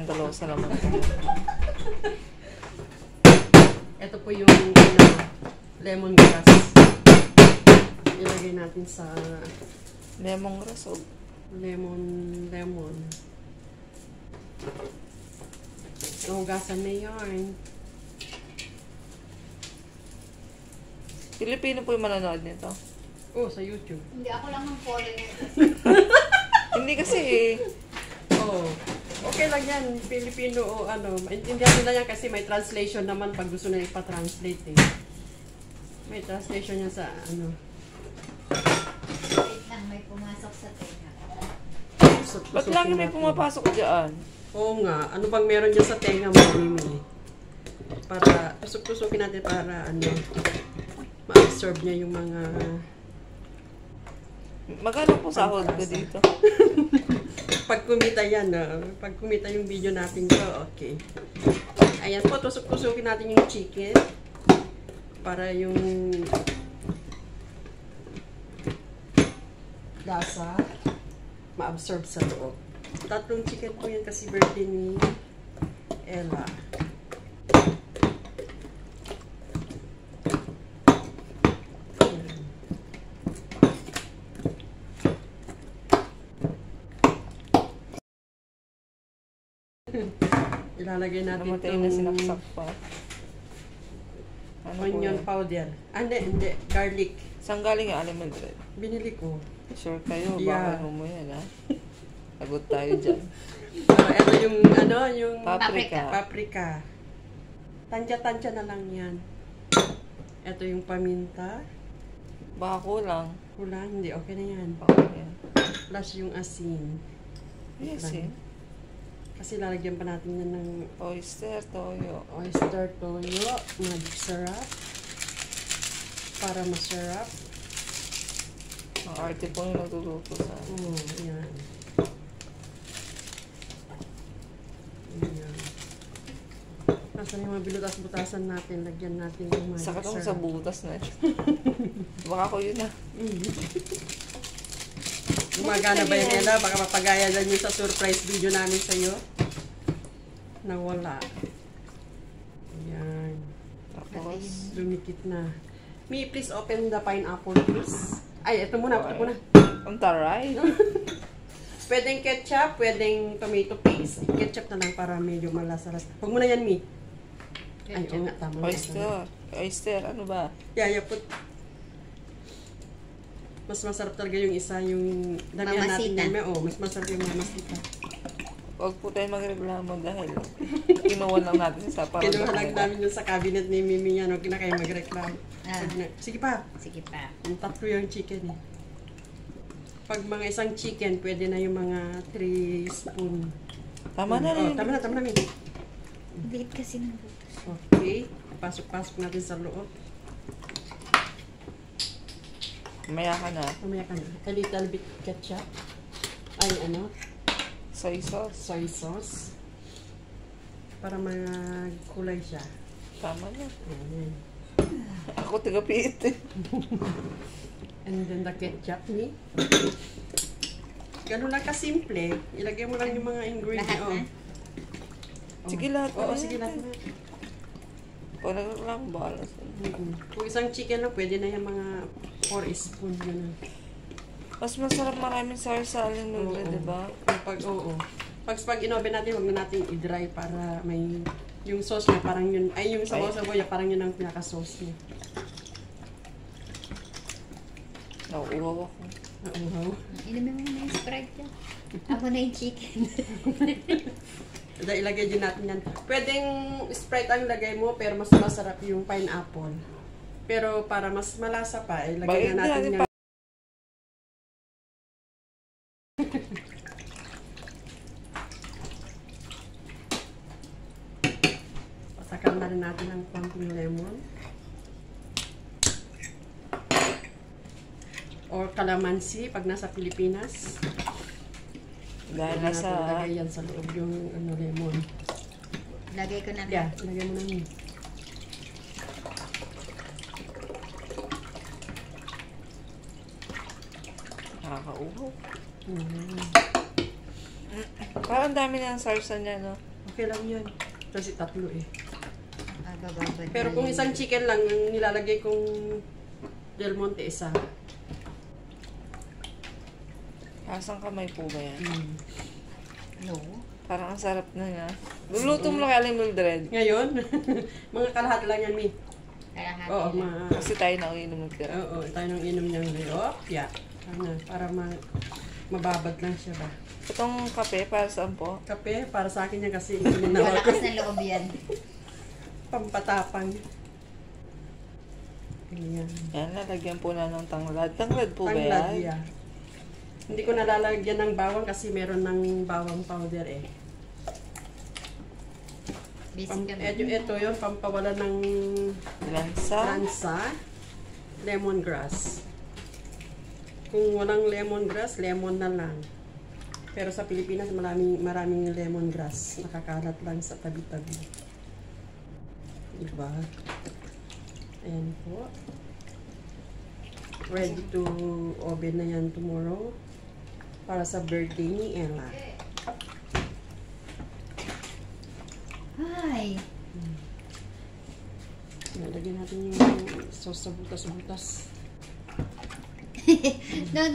tayong dalawa sa laman. Ito po yung lemongrass. Ilagay natin sa Lemongrass, oh. lemon. Hugasan na yarn. Pilipino po yung manonood nito. Oh, sa YouTube. Hindi ako lang ang foreigner. Hindi kasi eh. Oh, okay lang yan. Filipino o ano. Maintindihan nila yan kasi may translation naman pag gusto na ipa-translate eh. May translation yan sa ano. Wait lang, may pumasok sa tenga. Ba't lagi may pumapasok dyan? Oo nga. Ano bang meron dyan sa tenga mo, Mimi? Para, tusok-tusokin natin para ano, ma-absorb niya yung mga... Magkano po sahod ko dito? Pag kumita yan, pag kumita yung video natin to, okay. Ayan po, tusok-tusokin natin yung chicken. Para yung lasa ma-absorb sa loob. 3 chicken po yan kasi birthday ni Ella. Ilalagay natin Namatay na sinaksak pa. Ano onion powder. Hindi. Garlic. Saan galing yung Alimel Red? Binili ko. Sure kayo, Yeah. baka ano mo yan, ha? Lagot tayo dyan. Ito yung, yung Paprika. Tansya-tansya na lang yan. Ito yung paminta. Baka kulang. Kulang, hindi. Okay na yan. Okay yan. Plus yung asin. Yes, eh. Kasi lalagyan pa natin yan ng Oyster, toyo. oyster toyo. Magic syrup. Para masarap. Ang arte po yung nagluluto sa... Oo, yan. Ayan. Nasaan yung mga bilutas-butasan natin? Lagyan natin yung magic Sakit ako syrup. sa butas na. Baka ko yun, ha? Gumagana ba yan, Ella? Baka mapagaya lang yung sa surprise video namin sa'yo. Nawala. Ayan. Tapos, Lumikit na. Mi, please open the pineapple, please. Ay, ito muna. Ito muna. ang taray. Pwedeng ketchup, pwedeng tomato paste. Ketchup na lang para medyo malasaras. Huwag mo na yan, Mi. Ay, oo nga, tama. Oyster. Oyster, ano ba? Yeah, put. Mas masarap talaga yung isa, yung damihan natin yan. Oh, mas masarap yung mamasita. Huwag po tayo magreklamo dahil kinuha lang natin sa para. Kinuha lang namin yung sa cabinet ni Mimi yan. Huwag na kayo magreklamo. Sige pa. Sige pa. Yung 3 yung chicken eh. Pag mga isang chicken, pwede na yung mga 3 spoon. Tama na rin. Tama na, Mi. Liit kasi ng butos. Okay. Pasok-pasok natin sa loob. Maya ka na. Mamaya ka na. A little bit ketchup. Ay, Soy sauce. soy sauce. Para magkulay siya. Tama na. Ayan. Ako taga-piit eh. And then the ketchup ni. Ganun lang kasimple. Ilagay mo lang yung mga ingredients. Lahat na? Sige lahat. Oo, sige lahat na. Wala lang balas. Kung isang chicken lang, pwede na yung mga 4 spoon. Ganun. Mas masarap maraming sarsalin Oo. nila, diba? Pag in-oven natin, huwag na natin i-dry para may yung sauce niya parang yun, ay yung sabaw-sabaw niya parang yun ang pinaka-sauce niya. Nauuhaw ako. Nauuhaw. Inumin mo na yung Sprite dyan. Ako na yung chicken. Dahil ilagay din natin yan. Pwedeng Sprite ang lagay mo, pero mas masarap yung pineapple. Pero para mas malasa pa, ilagay na natin yung... Pasakan na rin natin ang konting lemon. Or calamansi pag nasa Pilipinas. Dahil nasa... Lagay yan sa loob yung lemon. Lagay ko na Yeah, lagay mo na yun. Nakakauhaw. Parang dami na ang sarsa niya, no? Okay lang yan. Kasi tatlo eh. Babad Pero kung isang chicken lang, yung nilalagay kong Del Monte isa. Asang kamay po ba yan? No. Parang ang sarap na nga. Luluto mo lang kay Aling Mildred. Ngayon, mga kalahat lang yan, Mi. Kalahati Oo, lang. Kasi tayo na uinom ng tira. Oo, tayo nang inom niyang layop. Yeah. Para mababad lang siya ba. Itong kape, para saan po? Kape, para sa akin yan kasi ginawa ko. Malakas na loob yan. Pampatapang. Ayan. Yan, lalagyan po na ng tanglad. Tanglad po ba Tanglad, yan? yeah. Hindi ko nalalagyan ng bawang kasi meron ng bawang powder eh. Ito yun, pampawala ng Lansa. lansa, lemongrass. Kung walang lemongrass, lemon na lang. Pero sa Pilipinas, maraming lemongrass. Nakakalat lang sa tabi-tabi. Diba? Ayan po. Ready to oven na yan tomorrow. Para sa birthday ni Ella. Hi. Nalagyan natin yung sauce sa butas-butas. No.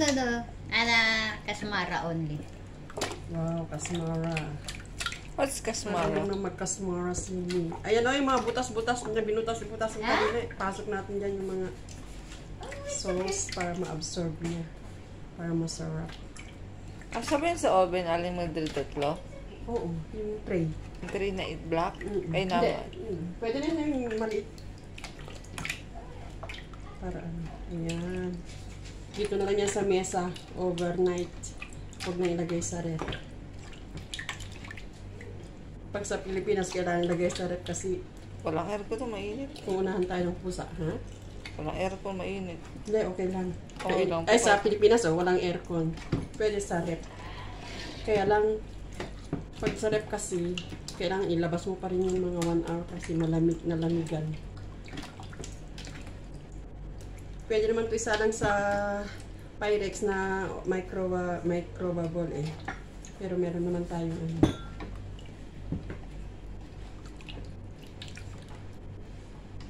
Ana, kasmara only. Wow, kasmara. What's kasmara? Marunong na magkasmara si Lee. Ayan o, yung mga butas-butas na binutas-butas ng kanina. Pasok natin dyan yung mga sauce para ma-absorb niya. Para masarap. Ah, sabihin sa oven, Aling Mildred tatlo? Oo, yung tray. Yung 3 na 8 black? Ay, Hindi. naman. Pwede na yung maliit. Para ano. Ayan. Dito na lang yan sa mesa. Overnight. Huwag na ilagay sa ref. Pag sa Pilipinas, kailangan ilagay sa ref kasi Walang aircon to, mainit. kung unahan tayo ng pusa. Ha? Walang aircon, mainit. Hindi, okay lang. Okay lang po. Ay, sa Pilipinas, walang aircon. Pwede sa ref. Kaya lang, pag sa ref kasi, kailangan ilabas mo pa rin yung mga 1 hour kasi malamig na lamigan. Pwede naman ito isa lang sa Pyrex na microwavable eh. Pero meron naman tayong ano.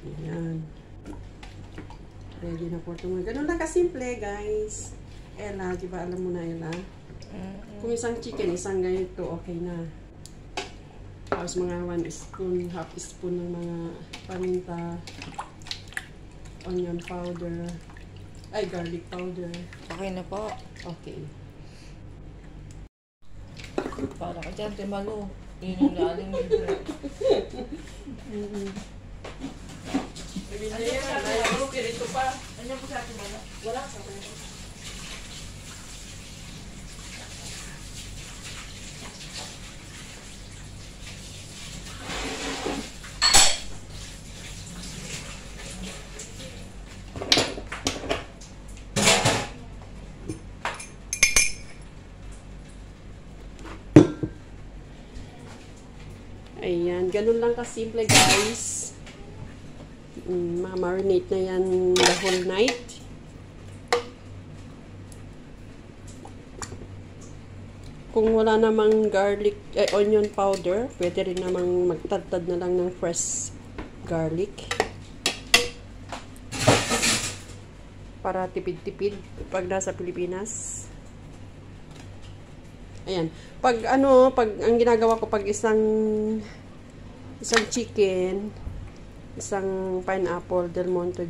Ayan. Ready na po ito. Ganun lang kasimple, guys. Ella, di ba alam mo na, Ella? Kung isang chicken, isang ganito, okay na. Tapos mga 1 spoon, half spoon ng mga paminta, onion powder, ay garlic powder. Okay na po. Okay. Para ka dyan, Timalo. Yun yung Aling Mildred. Ito pa. Ano po sa atin, Timalo? Wala sa akin. Ayan, ganun lang kasimple guys. Ma-marinate na yan the whole night. Kung wala namang garlic, onion powder, pwede rin namang magtadtad na lang ng fresh garlic. Para tipid-tipid pag nasa Pilipinas. Ayan. Pag ang ginagawa ko pag isang chicken, isang pineapple, Del Monte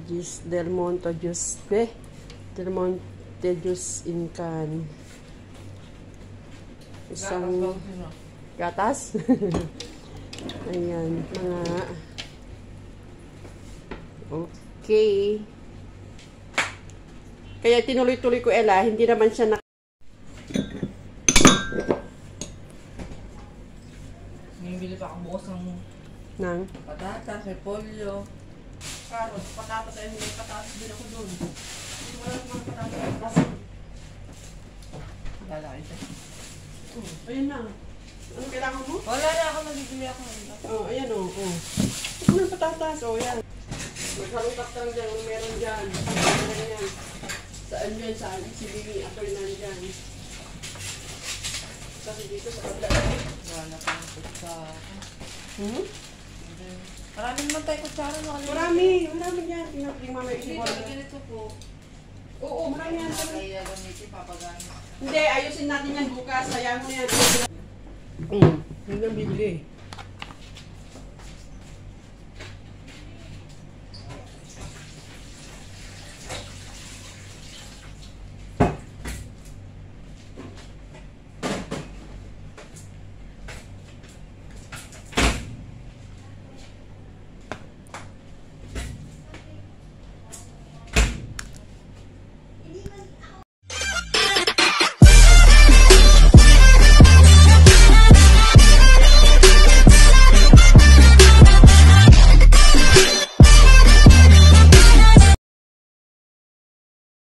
juice in can. Isang gatas. Ayan, mga okay. Kaya tinuloy-tuloy ko, Ella, hindi naman siya Bili pa ako bukas ng patatas, repolyo. Carrot, patatas ay may patatas din ako doon. Wala namang patatas. Lalaki siya. Ayun na. Ano kailangan mo? Wala na ako, nagibili ako. Ayan o. Ito na patatas. Yan. Maghalungkat lang dyan. Ano meron dyan? Meron yan. Saan dyan? Saan? Si Bibi. Ako'y nandyan. Sa kasi dito sa kabila. Wala pa ng kutsara. Hmm? Marami naman tayo kutsara. Marami yan. Tingnan mamaya Hindi, isigaw. ganito po. Oo, marami yan. Kaya gamitin, papagamit. Hindi, ayusin natin yan bukas. Sayang mo yan. Hindi ang bibili.